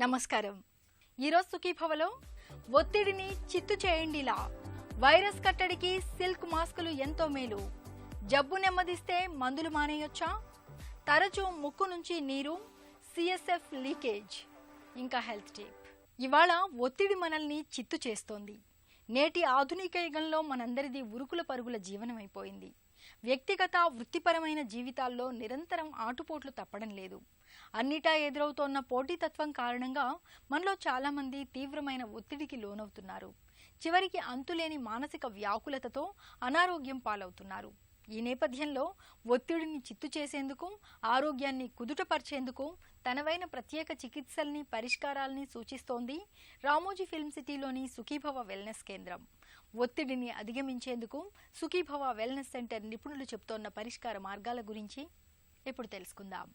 నమస్కారం. ఈరోజు సుఖీభవలో ఒత్తిడిని చిత్తు చేయండిలా, వైరస్ కట్టడికి సిల్క్ మాస్కులు ఎంతో మేలు, జబ్బు నెమ్మదిస్తే మందులు మానేయొచ్చా, తరచూ ముక్కు నుంచి నీరు, సిఎస్ఎఫ్ లీకేజ్, ఇంకా హెల్త్ టిప్. ఇవాళ ఒత్తిడి మనల్ని చిత్తు చేస్తోంది. నేటి ఆధునిక యుగంలో మనందరిది ఉరుకుల పరుగుల జీవనం అయిపోయింది. వ్యక్తిగత వృత్తిపరమైన జీవితాల్లో నిరంతరం ఆటుపోట్లు తప్పడం లేదు. అన్నిటా ఎదురవుతోన్న పోటీతత్వం కారణంగా మనలో చాలామంది తీవ్రమైన ఒత్తిడికి లోనవుతున్నారు. చివరికి అంతులేని మానసిక వ్యాకులతతో అనారోగ్యం పాలవుతున్నారు. ఈ నేపథ్యంలో ఒత్తిడిని చిత్తు చేసేందుకు, ఆరోగ్యాన్ని కుదుటపరిచేందుకు తనవైన ప్రత్యేక చికిత్సల్ని, పరిష్కారాల్ని సూచిస్తోంది రామోజీ ఫిల్మ్ సిటీలోని సుఖీభవ వెల్నెస్ కేంద్రం. ఒత్తిడిని అధిగమించేందుకు సుఖీభవ వెల్నెస్ సెంటర్ నిపుణులు చెబుతోన్న పరిష్కార మార్గాల గురించి ఇప్పుడు తెలుసుకుందాం.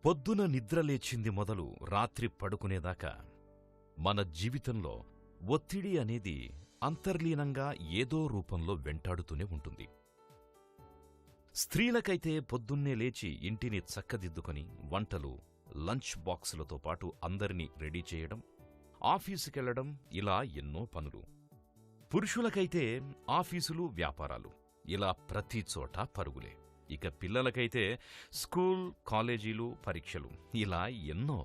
పొద్దున నిద్రలేచింది మొదలు రాత్రి పడుకునేదాకా మన జీవితంలో ఒత్తిడి అనేది అంతర్లీనంగా ఏదో రూపంలో వెంటాడుతూనే ఉంటుంది. స్త్రీలకైతే పొద్దున్నే లేచి ఇంటిని చక్కదిద్దుకొని వంటలు, లంచ్ బాక్సులతో పాటు అందరినీ రెడీ చేయడం, ఆఫీసుకెళ్లడం, ఇలా ఎన్నో పనులు. పురుషులకైతే ఆఫీసులు, వ్యాపారాలు, ఇలా ప్రతి చోట పరుగులే. ఇక పిల్లలకైతే స్కూల్, కాలేజీలు, పరీక్షలు, ఇలా ఎన్నో.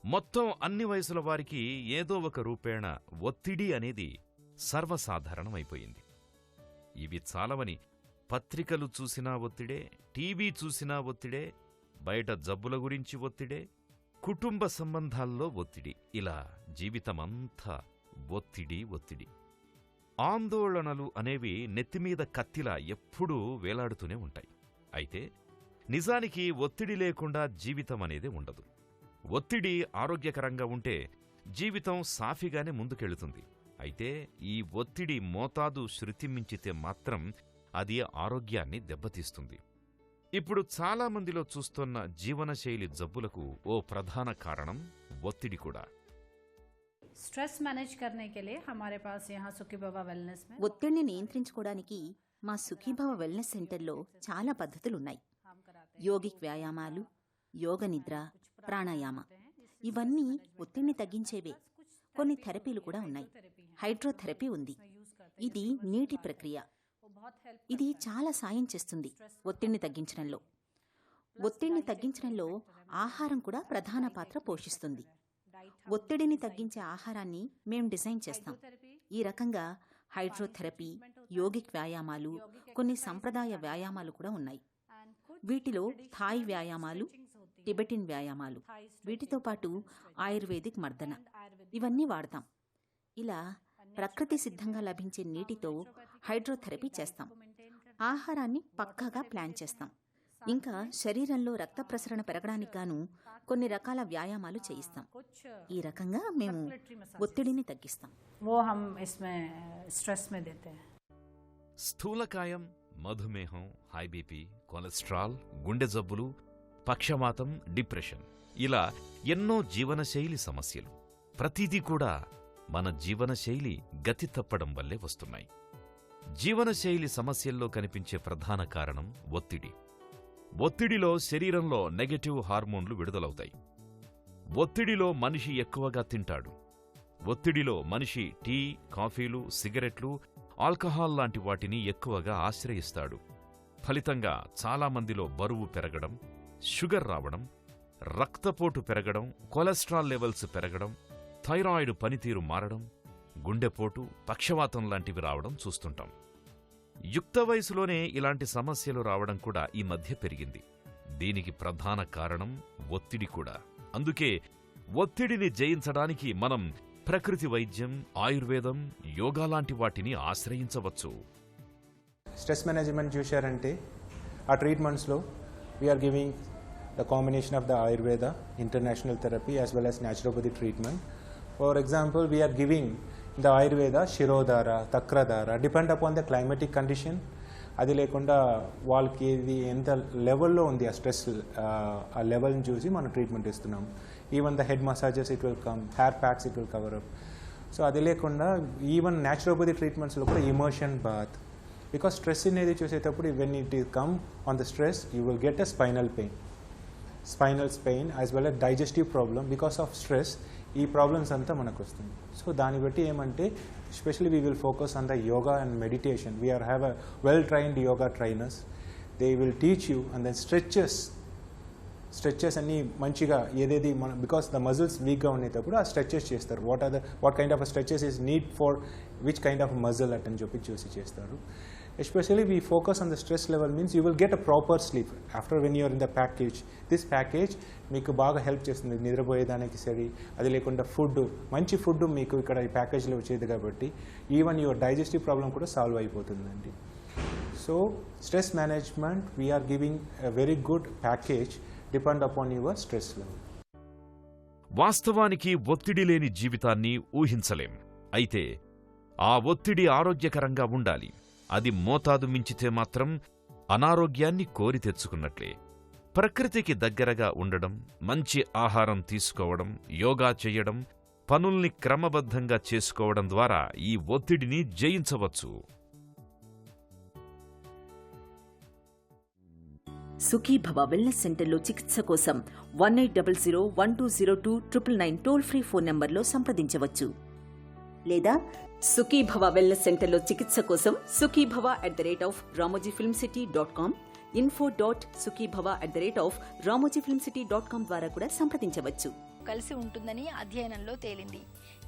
మొత్తం అన్ని వయసుల వారికి ఏదో ఒక రూపేణ ఒత్తిడి అనేది సర్వసాధారణమైపోయింది. ఇవి చాలవని పత్రికలు చూసినా ఒత్తిడే, టీవీ చూసినా ఒత్తిడే, బయట జబ్బుల గురించి ఒత్తిడే, కుటుంబ సంబంధాల్లో ఒత్తిడి, ఇలా జీవితమంతా ఒత్తిడి. ఆందోళనలు అనేవి నెత్తిమీద కత్తిలా ఎప్పుడూ వేలాడుతూనే ఉంటాయి. అయితే నిజానికి ఒత్తిడి లేకుండా జీవితం అనేది ఉండదు. ఒత్తిడి ఆరోగ్యకరంగా ఉంటే జీవితం సాఫీగానే ముందుకెళుతుంది. అయితే ఈ ఒత్తిడి మోతాదు శృతిమించితే మాత్రం అది ఆరోగ్యాన్ని దెబ్బతీస్తుంది. ఇప్పుడు చాలామందిలో చూస్తున్న జీవనశైలి జబ్బులకు ఓ ప్రధాన కారణం ఒత్తిడి కూడా. స్ట్రెస్ మేనేజ్ करने के लिए हमारे पास यहाँ सुखीभव वेलनेस में ఒత్తిడిని నియంత్రించుకోవడానికి మా సుఖీభవ వెల్నెస్ సెంటర్లో చాలా పద్ధతులున్నాయి. యోగిక్ వ్యాయామాలు, యోగ నిద్ర, ప్రాణాయామ, ఇవన్నీ ఒత్తిడిని తగ్గించేవే. కొన్ని థెరపీలు కూడా ఉన్నాయి. హైడ్రోథెరపీ ఉంది. ఇది నీటి ప్రక్రియ. ఇది చాలా సాయం చేస్తుంది ఒత్తిడిని తగ్గించడంలో. ఒత్తిడిని తగ్గించడంలో ఆహారం కూడా ప్రధాన పాత్ర పోషిస్తుంది. ఒత్తిడిని తగ్గించే ఆహారాన్ని మేం డిజైన్ చేస్తాం. ఈ రకంగా హైడ్రోథెరపీ, యోగిక్ వ్యాయామాలు, కొన్ని సంప్రదాయ వ్యాయామాలు కూడా ఉన్నాయి. వీటిలో థాయ్ వ్యాయామాలు, టిబెటిన్ వ్యాయామాలు, వీటితో పాటు ఆయుర్వేదిక్ మర్దన, ఇవన్నీ వాడతాం. ఇలా ప్రకృతి సిద్ధంగా లభించే నీటితో హైడ్రోథెరపీ చేస్తాం. ఆహారాన్ని పక్కాగా ప్లాన్ చేస్తాం. ఇంకా శరీరంలో రక్త ప్రసరణ పెరగడానికి గాను కొన్ని రకాల వ్యాయామాలు చేయిస్తాం. ఈ రకంగా మేము ఒత్తిడిని తగ్గిస్తాం. స్థూలకాయం, మధుమేహం, హై బీపీ, కొలెస్ట్రాల్, గుండె జబ్బులు, పక్షవాతం, డిప్రెషన్, ఇలా ఎన్నో జీవనశైలి సమస్యలు. ప్రతిదీ కూడా మన జీవనశైలి గతి తప్పడం వల్లే వస్తున్నాయి. జీవనశైలి సమస్యల్లో కనిపించే ప్రధాన కారణం ఒత్తిడి. ఒత్తిడిలో శరీరంలో నెగటివ్ హార్మోన్లు విడుదలవుతాయి. ఒత్తిడిలో మనిషి ఎక్కువగా తింటాడు. ఒత్తిడిలో మనిషి టీ, కాఫీలు, సిగరెట్లు, ఆల్కహాల్ లాంటి వాటిని ఎక్కువగా ఆశ్రయిస్తాడు. ఫలితంగా చాలామందిలో బరువు పెరగడం, షుగర్ రావడం, రక్తపోటు పెరగడం, కొలెస్ట్రాల్ లెవెల్స్ పెరగడం, థైరాయిడ్ పనితీరు మారడం, గుండెపోటు, పక్షవాతం లాంటివి రావడం చూస్తుంటాం. యుక్త వయసులోనే ఇలాంటి సమస్యలు రావడం కూడా ఈ మధ్య పెరిగింది. దీనికి ప్రధాన కారణం ఒత్తిడి కూడా. అందుకే ఒత్తిడిని జయించడానికి మనం ప్రకృతి వైద్యం, ఆయుర్వేదం, యోగా లాంటి వాటిని ఆశ్రయించవచ్చు. స్ట్రెస్ మేనేజ్మెంట్ చూశారంటే ఆ ట్రీట్మెంట్స్లో we are giving the combination of the Ayurveda, international therapy as well as naturopathy treatment. For example we are giving the Ayurveda Shirodhara, Takradhara, depend upon the climatic condition. అది లేకుండా వాళ్ళకి ఇది ఎంత లెవెల్లో ఉంది ఆ స్ట్రెస్, ఆ లెవెల్ని చూసి మనం ట్రీట్మెంట్ ఇస్తున్నాం. Even the head massages it will come, hair packs it will cover up. So అది లేకుండా ఈవెన్ న్యాచురోపతి ట్రీట్మెంట్స్లో కూడా ఇమర్షన్ బాత్, బికాస్ స్ట్రెస్ అనేది చూసేటప్పుడు when it is come on the stress you will get a spinal pain as well a digestive problem. Because of stress ఈ problems అంతా మనకు వస్తుంది. So దాన్ని బట్టి ఏమంటే especially we will focus on the yoga and meditation. We have a well trained yoga trainers. They will teach you, and then stretches అన్ని మంచిగా ఏదేది మన బికాస్ ద మజిల్స్ వీక్గా ఉండేటప్పుడు ఆ స్ట్రెచెస్ చేస్తారు. What kind of stretches is need for which kind of muscle అని చెప్పి చూసి చేస్తారు. Especially we focus on the stress level means you will get a proper sleep after when you are in the package. This package మీకు బాగా help చేస్తుంది నిద్రపోయేదానికి. సరే అది లేకుండా మంచి ఫుడ్ మీకు ఇక్కడ ఈ ప్యాకేజ్లో వచ్చేది కాబట్టి ఈవెన్ యువర్ డైజెస్టివ్ ప్రాబ్లం కూడా సాల్వ్ అయిపోతుందండి. So stress management we are giving a very good package depend upon your stress level. వాస్తవానికి ఒత్తిడి లేని జీవితాన్ని ఊహించలేం. అయితే ఆ ఒత్తిడి ఆరోగ్యకరంగా ఉండాలి. అది మోతాదు మించితే మాత్రం అనారోగ్యాన్ని కోరి తెచ్చుకున్నట్లే. ప్రకృతికి దగ్గరగా ఉండడం, మంచి ఆహారం తీసుకోవడం, యోగా చెయ్యడం, పనుల్ని క్రమబద్ధంగా చేసుకోవడం ద్వారా ఈ ఒత్తిడిని జయించవచ్చు. సుఖీభవ వెల్నెస్ సెంటర్లో చికిత్స కోసం 1800-1202-999 టోల్ ఫ్రీ ఫోన్ నంబర్లో సంప్రదించవచ్చు. లేదా సుఖీభవ వెల్నెస్ సెంటర్లో చికిత్స కోసం sukhibhava@ramojifilmcity.com, info.sukhibhava@ramojifilmcity.com ద్వారా కూడా సంప్రదించవచ్చు. కలిసి ఉంటుందని అధ్యయనంలో తేలింది.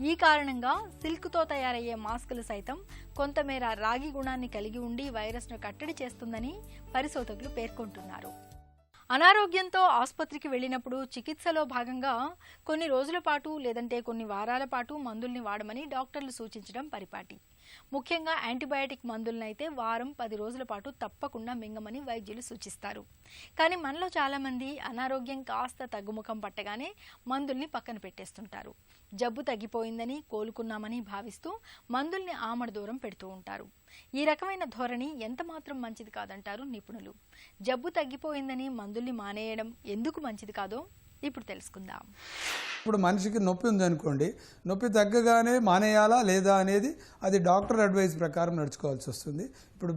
ఈ కారణంగా సిల్క్తో తయారయ్యే మాస్కులు సైతం కొంతమేర రాగి గుణాన్ని కలిగి ఉండి వైరస్ను కట్టడి చేస్తుందని పరిశోధకులు పేర్కొంటున్నారు. అనారోగ్యంతో ఆసుపత్రికి వెళ్ళినప్పుడు చికిత్సలో భాగంగా కొన్ని రోజుల పాటు లేదంటే కొన్ని వారాల పాటు మందుల్ని వాడమని డాక్టర్లు సూచించడం పరిపాటి. ముఖ్యంగా యాంటీబయాటిక్ మందులనైతే వారం 10 రోజుల పాటు తప్పకుండా మింగమని వైద్యులు సూచిస్తారు. కానీ మనలో చాలామంది అనారోగ్యం కాస్త తగ్గుముఖం పట్టగానే మందుల్ని పక్కన పెట్టేస్తుంటారు. జబ్బు తగ్గిపోయిందని కోలుకున్నామని భావిస్తూ మందుల్ని ఆమడ దూరం పెడుతూ ఉంటారు. ఈ రకమైన ధోరణి ఎంతమాత్రం మంచిది కాదంటారు నిపుణులు. జబ్బు తగ్గిపోయిందని మందుల్ని మానేయడం ఎందుకు మంచిది కాదో ఇప్పుడు తెలుసుకుందాం. ఇప్పుడు మనిషికి నొప్పి ఉందనుకోండి, నొప్పి తగ్గగానే మానేయాలా లేదా అనేది అది డాక్టర్ అడ్వైస్ ప్రకారం నడుచుకోవాల్సి వస్తుంది. ఇప్పుడు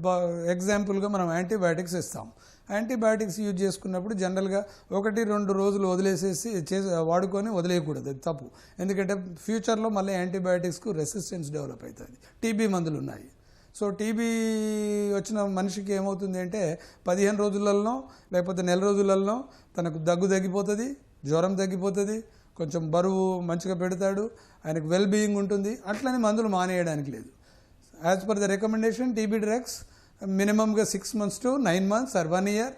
ఎగ్జాంపుల్గా మనం యాంటీబయాటిక్స్ ఇస్తాం. యాంటీబయాటిక్స్ యూజ్ చేసుకున్నప్పుడు జనరల్గా 1-2 రోజులు వదిలేసేసి వాడుకొని వదిలేయకూడదు. అది తప్పు. ఎందుకంటే ఫ్యూచర్లో మళ్ళీ యాంటీబయాటిక్స్కు రెసిస్టెన్స్ డెవలప్ అవుతుంది. టీబీ మందులు ఉన్నాయి. సో టీబీ వచ్చిన మనిషికి ఏమవుతుంది అంటే 15 రోజులలో లేకపోతే నెల రోజులలో తనకు దగ్గు తగ్గిపోతుంది, జ్వరం తగ్గిపోతుంది, కొంచెం బరువు మంచిగా పెడతాడు, ఆయనకు వెల్ బీయింగ్ ఉంటుంది. అట్లని మందులు మానేయడానికి లేదు. As per the recommendation TB drugs మినిమంగా 6 months to 9 months or 1 year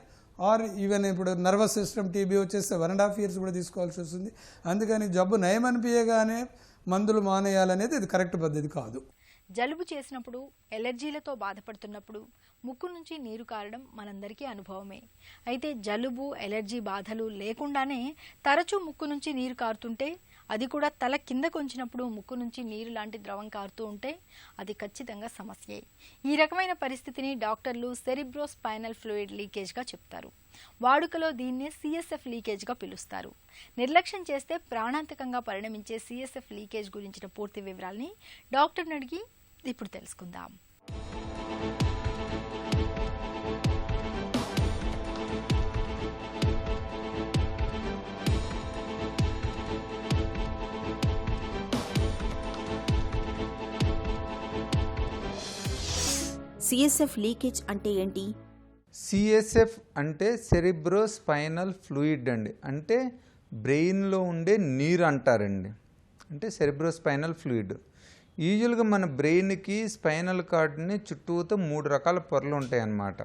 or even ఇప్పుడు నర్వస్ సిస్టమ్ టీబీ వచ్చేస్తే 1.5 years కూడా తీసుకోవాల్సి వస్తుంది. అందుకని జబ్బు నయం అనిపించగానే మందులు మానేయాలనేది ఇది కరెక్ట్ పద్ధతి కాదు. జలుబు చేసినప్పుడు, ఎలర్జీలతో బాధపడుతున్నప్పుడు ముక్కు నుంచి నీరు కారడం మనందరికీ అనుభవమే. అయితే జలుబు, ఎలర్జీ బాధలు లేకుండానే తరచూ ముక్కు నుంచి నీరు కారుతుంటే, అది కూడా తల కింద కొంచినప్పుడు ముక్కు నుంచి నీరు లాంటి ద్రవం కారుతూ ఉంటే అది ఖచ్చితంగా సమస్యే. ఈ రకమైన పరిస్థితిని డాక్టర్లు సెరిబ్రోస్పైనల్ ఫ్లూయిడ్ లీకేజ్గా చెప్తారు. వాడుకలో దీన్నే CSF లీకేజ్గా పిలుస్తారు. నిర్లక్ష్యం చేస్తే ప్రాణాంతకంగా పరిణమించే CSF లీకేజ్ గురించిన పూర్తి వివరాల్ని డాక్టర్ని అడిగి ఇప్పుడు తెలుసుకుందాం. CSF లీకేజ్ అంటే ఏంటి? CSF అంటే సెరిబ్రోస్పైనల్ ఫ్లూయిడ్ అండి. అంటే బ్రెయిన్లో ఉండే నీరు అంటారండి. అంటే సెరిబ్రోస్పైనల్ ఫ్లూయిడ్. యూజువల్గా మన బ్రెయిన్కి స్పైనల్ కార్డ్ని చుట్టూతో 3 రకాల పొరలు ఉంటాయి అన్నమాట.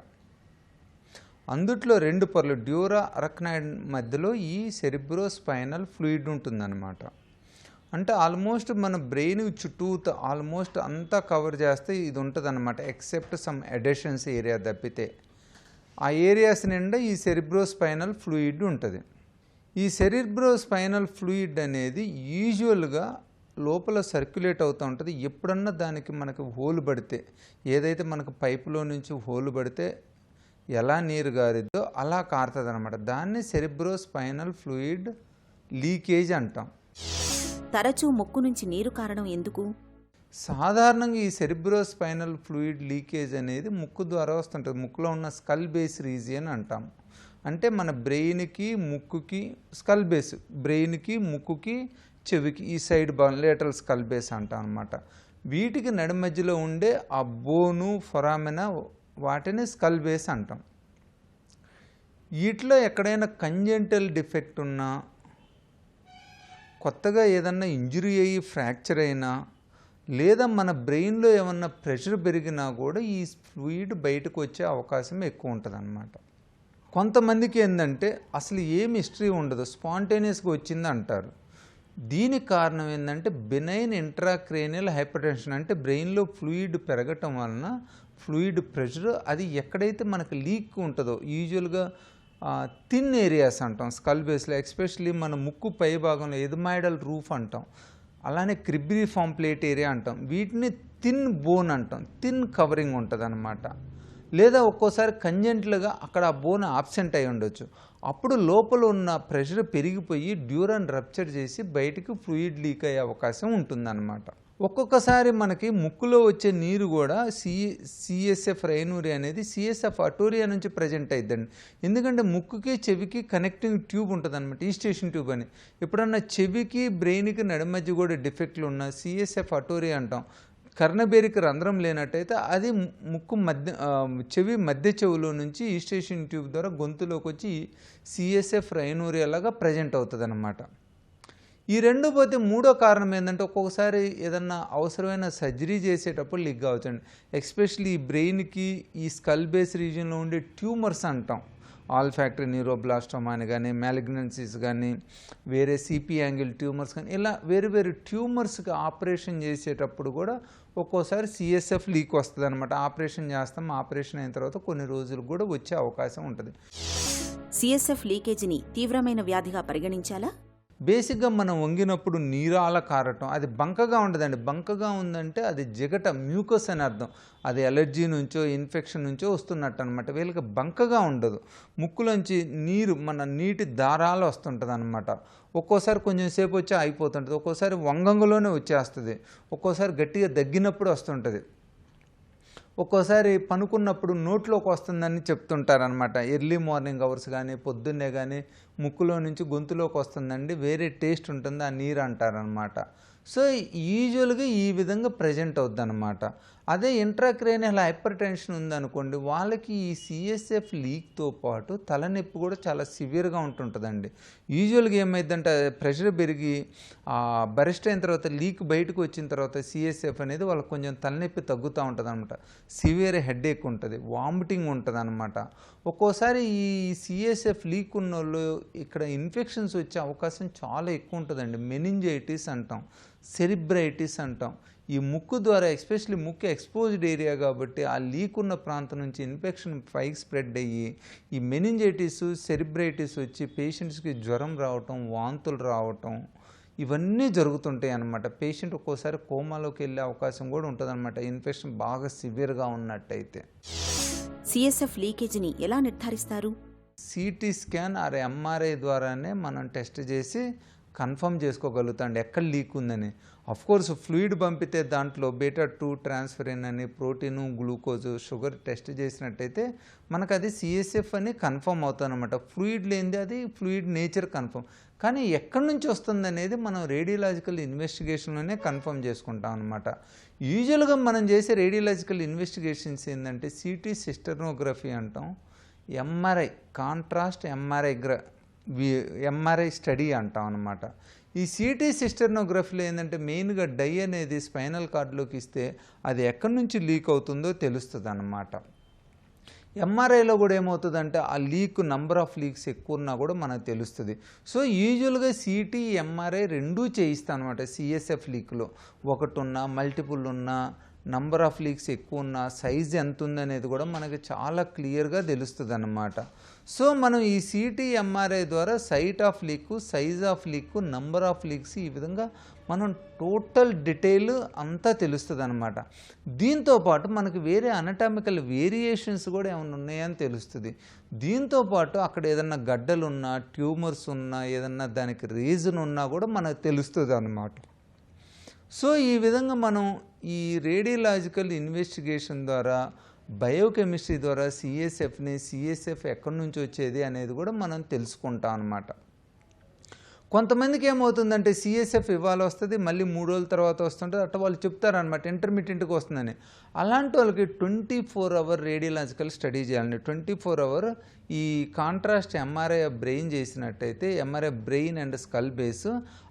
అందుట్లో 2 పొరలు డ్యూరా అరక్నాయిడ్ మధ్యలో ఈ సెరిబ్రోస్పైనల్ ఫ్లూయిడ్ ఉంటుందన్నమాట. అంటే ఆల్మోస్ట్ మన బ్రెయిన్ చుట్టూతో ఆల్మోస్ట్ అంతా కవర్ చేస్తే ఇది ఉంటుంది అన్నమాట. ఎక్సెప్ట్ సమ్ ఎడెషన్స్ ఏరియా తప్పితే ఆ ఏరియాస్ నిండా ఈ సెరిబ్రోస్పైనల్ ఫ్లూయిడ్ ఉంటుంది. ఈ సెరిబ్రోస్పైనల్ ఫ్లూయిడ్ అనేది యూజువల్గా లోపల సర్క్యులేట్ అవుతూ ఉంటుంది. ఎప్పుడన్నా దానికి మనకు హోల్ పడితే, ఏదైతే మనకు పైపులో నుంచి హోల్ పడితే ఎలా నీరు గారిద్దో అలా కారుతుంది అనమాట. దాన్ని సెరిబ్రోస్పైనల్ ఫ్లూయిడ్ లీకేజ్ అంటాం. తరచూ ముక్కు నుంచి నీరు కారడం ఎందుకు? సాధారణంగా ఈ సెరిబ్రోస్పైనల్ ఫ్లూయిడ్ లీకేజ్ అనేది ముక్కు ద్వారా వస్తుంటుంది. ముక్కులో ఉన్న స్కల్ బేస్ రీజియన్ అంటాం. అంటే మన బ్రెయిన్కి ముక్కుకి స్కల్ బేస్, బ్రెయిన్కి ముక్కుకి చెవికి ఈ సైడ్ లేటరల్ స్కల్ బేస్ అంటాం అనమాట. వీటికి నడి మధ్యలో ఉండే ఆ బోను ఫొరామినా వాటిని స్కల్ బేస్ అంటాం. వీటిలో ఎక్కడైనా కంజెంటల్ డిఫెక్ట్ ఉన్నా, కొత్తగా ఏదన్నా ఇంజురీ అయ్యి ఫ్రాక్చర్ అయినా, లేదా మన బ్రెయిన్లో ఏమన్నా ప్రెషర్ పెరిగినా కూడా ఈ ఫ్లూయిడ్ బయటకు వచ్చే అవకాశం ఎక్కువ ఉంటుంది అన్నమాట. కొంతమందికి ఏంటంటే అసలు ఏం హిస్టరీ ఉండదు, స్పాంటేనియస్గా వచ్చింది అంటారు. దీనికి కారణం ఏంటంటే బెనైన్ ఇంట్రాక్రేనియల్ హైపర్టెన్షన్, అంటే బ్రెయిన్లో ఫ్లూయిడ్ పెరగటం వలన ఫ్లూయిడ్ ప్రెషర్ అది ఎక్కడైతే మనకు లీక్ ఉంటుందో, యూజువల్గా థిన్ ఏరియాస్ అంటాం స్కల్ బేస్లో, ఎస్పెషలీ మన ముక్కు పై భాగంలో ఎదమాయిడల్ రూఫ్ అంటాం, అలానే క్రిబ్రిఫార్మ్ ప్లేట్ ఏరియా అంటాం. వీటిని థిన్ బోన్ అంటాం, థిన్ కవరింగ్ ఉంటుంది అన్నమాట. లేదా ఒక్కోసారి కంజెంట్లుగా అక్కడ ఆ బోన్ ఆబ్సెంట్ అయి ఉండొచ్చు. అప్పుడు లోపల ఉన్న ప్రెషర్ పెరిగిపోయి డ్యూరన్ రప్చర్ చేసి బయటికి ఫ్లూయిడ్ లీక్ అయ్యే అవకాశం ఉంటుందన్నమాట. ఒక్కొక్కసారి మనకి ముక్కులో వచ్చే నీరు కూడా సిఎస్ఎఫ్ రైనూరియా అనేది సిఎస్ఎఫ్ అటోరియా నుంచి ప్రజెంట్ అయిద్దండి. ఎందుకంటే ముక్కుకి చెవికి కనెక్టింగ్ ట్యూబ్ ఉంటుంది అనమాట, ఈస్టేషన్ ట్యూబ్ అని. ఎప్పుడన్నా చెవికి బ్రెయిన్కి నడి మధ్య కూడా డిఫెక్ట్లు ఉన్న సిఎస్ఎఫ్ అటోరియా అంటాం. కర్ణబేరికి రంధ్రం లేనట్టయితే అది ముక్కు చెవి మధ్య చెవులో నుంచి ఈస్టేషన్ ట్యూబ్ ద్వారా గొంతులోకి వచ్చి సిఎస్ఎఫ్ రైనూరియా లాగా ప్రజెంట్ అవుతుంది అన్నమాట. ఈ రెండు పోతే మూడో కారణం ఏంటంటే ఒక్కొక్కసారి ఏదన్నా అవసరమైన సర్జరీ చేసేటప్పుడు లీక్ కావచ్చండి. ఎస్పెషల్లీ ఈ బ్రెయిన్కి ఈ స్కల్ బేస్ రీజియన్లో ఉండే ట్యూమర్స్ అంటాం, ఆల్ఫాక్టరీ న్యూరోబ్లాస్టోమా అని కానీ, మ్యాలిగ్నెన్సీస్ కానీ, వేరే సిపి యాంగిల్ ట్యూమర్స్ కానీ, ఇలా వేరు వేరు ట్యూమర్స్కి ఆపరేషన్ చేసేటప్పుడు కూడా ఒక్కోసారి సిఎస్ఎఫ్ లీక్ వస్తుంది అనమాట. ఆపరేషన్ చేస్తాం, ఆపరేషన్ అయిన తర్వాత కొన్ని రోజులు కూడా వచ్చే అవకాశం ఉంటుంది. సిఎస్ఎఫ్ లీకేజీని తీవ్రమైన వ్యాధిగా పరిగణించాలా? బేసిక్గా మనం వంగినప్పుడు నీరాల కారటం, అది బంకగా ఉండదండి. బంకగా ఉందంటే అది జిగట, మ్యూకస్ అని అర్థం. అది ఎలర్జీ నుంచో ఇన్ఫెక్షన్ నుంచో వస్తున్నట్టు అనమాట. వీళ్ళకి బంకగా ఉండదు, ముక్కులోంచి నీరు మన నీటి దారాలు వస్తుంటుంది అనమాట. ఒక్కోసారి కొంచెం సేపు వచ్చి అయిపోతుంటుంది, ఒక్కోసారి వంగంలోనే వచ్చేస్తుంది, ఒక్కోసారి గట్టిగా దగ్గినప్పుడు వస్తుంటుంది, ఒక్కోసారి పనుకున్నప్పుడు నోట్లోకి వస్తుందని చెప్తుంటారనమాట. ఎర్లీ మార్నింగ్ అవర్స్ కానీ పొద్దున్నే కానీ ముక్కులో నుంచి గొంతులోకి వస్తుందండి, వేరే టేస్ట్ ఉంటుంది, ఆ నీరు అంటారనమాట. సో యూజువల్గా ఈ విధంగా ప్రజెంట్ అవుద్ది అనమాట. అదే ఇంట్రాక్రేనియల్ హైపర్ టెన్షన్ ఉందనుకోండి, వాళ్ళకి ఈ సిఎస్ఎఫ్ లీక్తో పాటు తలనొప్పి కూడా చాలా సివియర్గా ఉంటుంటుందండి. యూజువల్గా ఏమైందంటే ప్రెషర్ పెరిగి బరెస్ట్ అయిన తర్వాత లీక్ బయటకు వచ్చిన తర్వాత సిఎస్ఎఫ్ అనేది వాళ్ళకి కొంచెం తలనొప్పి తగ్గుతూ ఉంటుంది అనమాట. సివియర్ హెడేక్ ఉంటుంది, వామిటింగ్ ఉంటుంది అనమాట. ఒక్కోసారి ఈ సిఎస్ఎఫ్ లీక్ ఉన్న వాళ్ళు ఇక్కడ ఇన్ఫెక్షన్స్ వచ్చే అవకాశం చాలా ఎక్కువ ఉంటుందండి. మెనింజైటిస్ అంటాం, సెరిబ్రైటిస్ అంటాం. ఈ ముక్కు ద్వారా, ఎస్పెషల్లీ ముక్కు ఎక్స్పోజ్డ్ ఏరియా కాబట్టి ఆ లీక్ ఉన్న ప్రాంతం నుంచి ఇన్ఫెక్షన్ పైకి స్ప్రెడ్ అయ్యి ఈ మెనింజైటిస్, సెరిబ్రైటిస్ వచ్చి పేషెంట్స్కి జ్వరం రావటం, వాంతులు రావటం, ఇవన్నీ జరుగుతుంటాయి అన్నమాట. పేషెంట్ ఒక్కోసారి కోమాలోకి వెళ్ళే అవకాశం కూడా ఉంటుందన్నమాట, ఇన్ఫెక్షన్ బాగా సివియర్గా ఉన్నట్టయితే. సిఎస్ఎఫ్ లీకేజీని ఎలా నిర్ధారిస్తారు? సిటీ స్కాన్ ఆర్ ఎంఆర్ఐ ద్వారానే మనం టెస్ట్ చేసి కన్ఫర్మ్ చేసుకోగలుగుతాండి ఎక్కడ లీక్ ఉందని. అఫ్కోర్స్ ఫ్లూయిడ్ పంపితే దాంట్లో బీటా-2 ట్రాన్స్ఫెరిన్ అని, ప్రోటీను, గ్లూకోజు, షుగర్ టెస్ట్ చేసినట్టయితే మనకు అది సిఎస్ఎఫ్ అని కన్ఫర్మ్ అవుతుందన్నమాట. ఫ్లూయిడ్ లేనిది అది ఫ్లూయిడ్ నేచర్ కన్ఫర్మ్. కానీ ఎక్కడి నుంచి వస్తుంది అనేది మనం రేడియలాజికల్ ఇన్వెస్టిగేషన్లోనే కన్ఫర్మ్ చేసుకుంటాం అనమాట. యూజువల్గా మనం చేసే రేడియలాజికల్ ఇన్వెస్టిగేషన్స్ ఏంటంటే సిటీ సిస్టర్నోగ్రఫీ అంటాం, ఎంఆర్ఐ కాంట్రాస్ట్ ఎంఆర్ఐ స్టడీ అంటాం అనమాట. ఈ సిటీ సిస్టర్నోగ్రఫీలో ఏంటంటే మెయిన్గా డై అనేది స్పైనల్ కార్డ్లోకి ఇస్తే అది ఎక్కడి నుంచి లీక్ అవుతుందో తెలుస్తుంది అన్నమాట. ఎంఆర్ఐలో కూడా ఏమవుతుందంటే ఆ లీక్ నంబర్ ఆఫ్ లీక్స్ ఎక్కువ ఉన్నా కూడా మనకు తెలుస్తుంది. సో యూజువల్గా సిటీ, ఎంఆర్ఐ రెండూ చేయిస్తాం అనమాట. సిఎస్ఎఫ్ లీక్లో ఒకటి ఉన్నా, మల్టిపుల్ ఉన్నా, నంబర్ ఆఫ్ లీక్స్ ఎక్కువ ఉన్న, సైజ్ ఎంత ఉందనేది కూడా మనకి చాలా క్లియర్గా తెలుస్తుంది అన్నమాట. సో మనం ఈ సిటీ, ఎంఆర్ఐ ద్వారా site of leak, size of leak, number of leaks ఈ విధంగా మనం టోటల్ డీటెయిల్ అంతా తెలుస్తుంది అనమాట. దీంతోపాటు మనకు వేరే అనటామికల్ వేరియేషన్స్ కూడా ఏమైనా ఉన్నాయని తెలుస్తుంది. దీంతోపాటు అక్కడ ఏదన్నా గడ్డలు ఉన్నా, ట్యూమర్స్ ఉన్నా, ఏదన్నా దానికి రీజన్ ఉన్నా కూడా మనకు తెలుస్తుంది అన్నమాట. సో ఈ విధంగా మనం ఈ రేడియలాజికల్ ఇన్వెస్టిగేషన్ ద్వారా, బయోకెమిస్ట్రీ ద్వారా సిఎస్ఎఫ్ ఎక్కడి నుంచి వచ్చేది అనేది కూడా మనం తెలుసుకుంటాం అన్నమాట. కొంతమందికి ఏమవుతుందంటే సిఎస్ఎఫ్ ఇవాళ వస్తుంది, మళ్ళీ 3 రోజుల తర్వాత వస్తుంటుంది, అట్లా వాళ్ళు చెప్తారనమాట ఇంటర్మీడియట్గా వస్తుందని. అలాంటి వాళ్ళకి 24 అవర్ రేడియలాజికల్ స్టడీ చేయాలండి. 24 అవర్ ఈ కాంట్రాస్ట్ ఎంఆర్ఐ బ్రెయిన్ చేసినట్టయితే, MRI brain and skull base,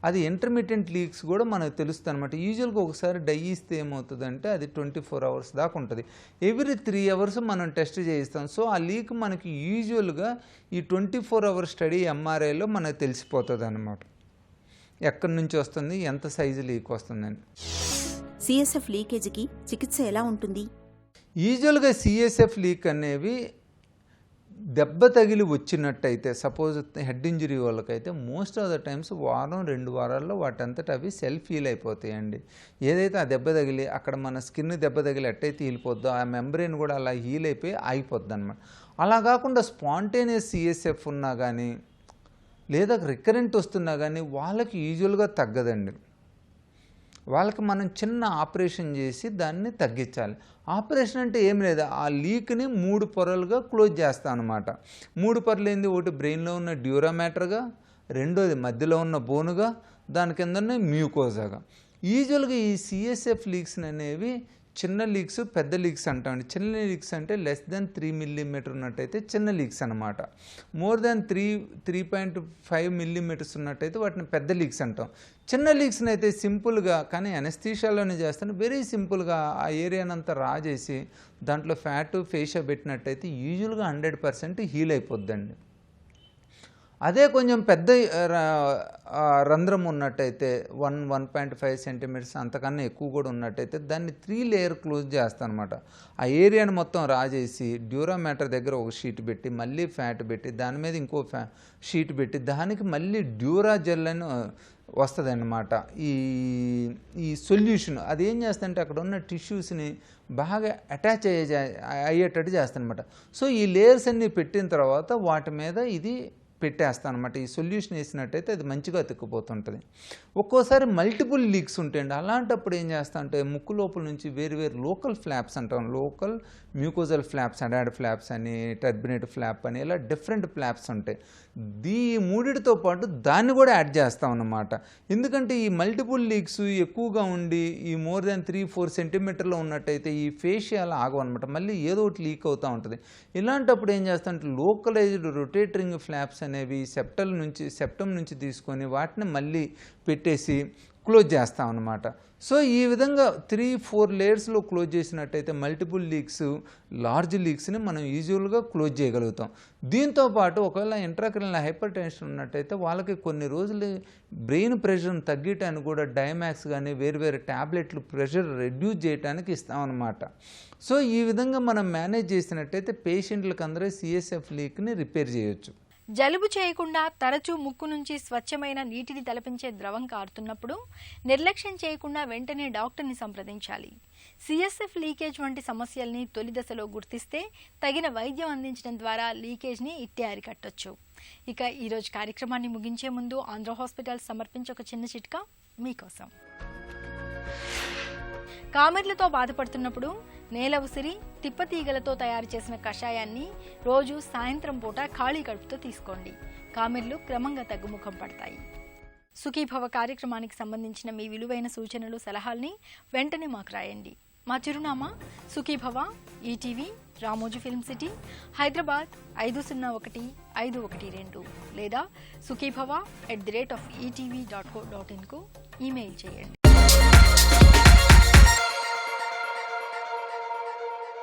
అది ఇంటర్మీడియట్ లీక్స్ కూడా మనకు తెలుస్తుంది అనమాట. యూజువల్గా ఒకసారి డై ఇస్తే ఏమవుతుందంటే అది 24 అవర్స్ దాకా ఉంటుంది. ఎవ్రీ 3 అవర్స్ మనం టెస్ట్ చేయిస్తాం. సో ఆ లీక్ మనకి యూజువల్గా ఈ 24 అవర్ స్టడీ ఎంఆర్ఐలో మనకు తెలిసిపోతుంది అనమాట, ఎక్కడి నుంచి వస్తుంది, ఎంత సైజు లీక్ వస్తుందని. సిఎస్ఎఫ్ లీకేజీకి చికిత్స ఎలా ఉంటుంది? యూజువల్గా సిఎస్ఎఫ్ లీక్ అనేవి దెబ్బ తగిలి వచ్చినట్టయితే, సపోజ్ హెడ్ ఇంజరీ వాళ్ళకైతే మోస్ట్ ఆఫ్ ద టైమ్స్ 1-2 వారాల్లో వాటంతట అవి సెల్ఫ్ హీల్ అయిపోతాయండి. ఏదైతే ఆ దెబ్బ తగిలి అక్కడ మన స్కిన్ దెబ్బ తగిలి ఎట్టయితే హీలిపోద్దో ఆ మెంబ్రెయిన్ కూడా అలా హీల్ అయిపోయి ఆగిపోద్ది అనమాట. అలా కాకుండా స్పాంటేనియస్ సిఎస్ఎఫ్ ఉన్నా కానీ లేదా రికరెంట్ వస్తున్నా కానీ వాళ్ళకి యూజువల్గా తగ్గదండి. వాళ్ళకి మనం చిన్న ఆపరేషన్ చేసి దాన్ని తగ్గించాలి. ఆపరేషన్ అంటే ఏం లేదు, ఆ లీక్ని 3 పొరలుగా క్లోజ్ చేస్తాం అనమాట. 3 పొరలు ఏంది, ఒకటి బ్రెయిన్లో ఉన్న డ్యూరా మ్యాటర్గా, రెండోది మధ్యలో ఉన్న బోనుగా, దాని కిందనే మ్యూకోజాగా. యూజువల్గా ఈ సిఎస్ఎఫ్ లీక్స్ అనేవి చిన్న లీక్స్, పెద్ద లీక్స్ అంటామండి. చిన్న లీక్స్ అంటే లెస్ దెన్ 3 మిల్లీమీటర్ ఉన్నట్టయితే చిన్న లీక్స్ అనమాట. మోర్ దాన్ 3.5 మిల్లీమీటర్స్ ఉన్నట్టయితే వాటిని పెద్ద లీక్స్ అంటాం. చిన్న లీక్స్ని అయితే సింపుల్గా, కానీ అనస్థీషియాలోనే చేస్తాను, వెరీ సింపుల్గా ఆ ఏరియానంతా రా చేసి దాంట్లో ఫ్యాటు ఫేషియా పెట్టినట్టయితే యూజువల్గా 100% హీల్ అయిపోద్దండి. అదే కొంచెం పెద్ద రంధ్రం ఉన్నట్టయితే 1.5 సెంటీమీటర్స్ అంతకన్నా ఎక్కువ కూడా ఉన్నట్టయితే దాన్ని 3 లేయర్ క్లోజ్ చేస్తాను అనమాట. ఆ ఏరియాని మొత్తం రాజేసి డ్యూరా మ్యాటర్ దగ్గర ఒక షీట్ పెట్టి, మళ్ళీ ఫ్యాట్ పెట్టి, దాని మీద ఇంకో షీట్ పెట్టి, దానికి మళ్ళీ డ్యూరా జెల్ అని వస్తుంది అన్నమాట. ఈ సొల్యూషన్ అది ఏం చేస్తుందంటే అక్కడ ఉన్న టిష్యూస్ని బాగా అటాచ్ అయ్యేటట్టు చేస్తాను అనమాట. సో ఈ లేయర్స్ అన్నీ పెట్టిన తర్వాత వాటి మీద ఇది పెట్టేస్తాను అనమాట. ఈ సొల్యూషన్ వేసినట్టయితే అది మంచిగా అతుక్కుపోతుంటుంది. ఒక్కోసారి మల్టిపుల్ లీక్స్ ఉంటాయండి. అలాంటప్పుడు ఏం చేస్తా అంటే ముక్కు లోపల నుంచి వేరు లోకల్ ఫ్లాప్స్ అంటాం, లోకల్ మ్యూకోజల్ ఫ్లాప్స్, అడాడ్ ఫ్లాప్స్ అని, టర్బినేట్ ఫ్లాప్ అని, ఇలా డిఫరెంట్ ఫ్లాప్స్ ఉంటాయి. ఈ మూడిటితో పాటు దాన్ని కూడా యాడ్ చేస్తాం అన్నమాట. ఎందుకంటే ఈ మల్టిపుల్ లీక్స్ ఎక్కువగా ఉండి ఈ మోర్ దాన్ 3-4 సెంటీమీటర్లో ఉన్నట్టయితే ఈ ఫేషియల్ ఆగవన్నమాట, మళ్ళీ ఏదో ఒకటి లీక్ అవుతూ ఉంటుంది. ఇలాంటప్పుడు ఏం చేస్తామంటే లోకలైజ్డ్ రొటేటరింగ్ ఫ్లాప్స్ అనేవి సెప్టమ్ నుంచి తీసుకొని వాటిని మళ్ళీ పెట్టేసి క్లోజ్ చేస్తాం అన్నమాట. సో ఈ విధంగా 3-4 లేయర్స్లో క్లోజ్ చేసినట్టయితే మల్టిపుల్ లీక్స్, లార్జ్ లీక్స్ని మనం యూజువల్గా క్లోజ్ చేయగలుగుతాం. దీంతోపాటు ఒకవేళ ఇంట్రాక్రనియల్ హైపర్ టెన్షన్ ఉన్నట్టయితే వాళ్ళకి కొన్ని రోజులు బ్రెయిన్ ప్రెషర్ని తగ్గటానికి కూడా డైమాక్స్ కానీ వేరు ట్యాబ్లెట్లు ప్రెషర్ రెడ్యూస్ చేయడానికి ఇస్తామన్నమాట. సో ఈ విధంగా మనం మేనేజ్ చేసినట్టయితే పేషెంట్లకు అందరూ సిఎస్ఎఫ్ లీక్ని రిపేర్ చేయొచ్చు. జలుబు చేయకుండా తరచూ ముక్కు నుంచి స్వచ్ఛమైన నీటిని తలపించే ద్రవం కారుతున్నప్పుడు నిర్లక్ష్యం చేయకుండా వెంటనే డాక్టర్ని సంప్రదించాలి. సిఎస్ఎఫ్ లీకేజ్ వంటి సమస్యల్ని తొలి దశలో గుర్తిస్తే తగిన వైద్యం అందించడం ద్వారా లీకేజ్ని ఇట్టే అరికట్టొచ్చు. ఇక ఈరోజు కార్యక్రమాన్ని ముగించే ముందు ఆంధ్ర హాస్పిటల్ సమర్పించే ఒక చిన్న చిట్కా మీకోసం. కామెర్లతో బాధపడుతున్నప్పుడు నేల ఉసిరి, తిప్పతీగలతో తయారు చేసిన కషాయాన్ని రోజు సాయంత్రం పూట ఖాళీ కడుపుతో తీసుకోండి. కామెర్లు క్రమంగా తగ్గుముఖం పడతాయి. సుఖీభవ కార్యక్రమానికి సంబంధించిన మీ విలువైన సూచనలు, సలహాల్ని వెంటనే మాకు రాయండి. మా చిరునామా Sukhibhava, ETV, Ramoji film city, Hyderabad 501512 లేదా sukhibhava@etv.co.in కు ఈమెయిల్ చేయండి.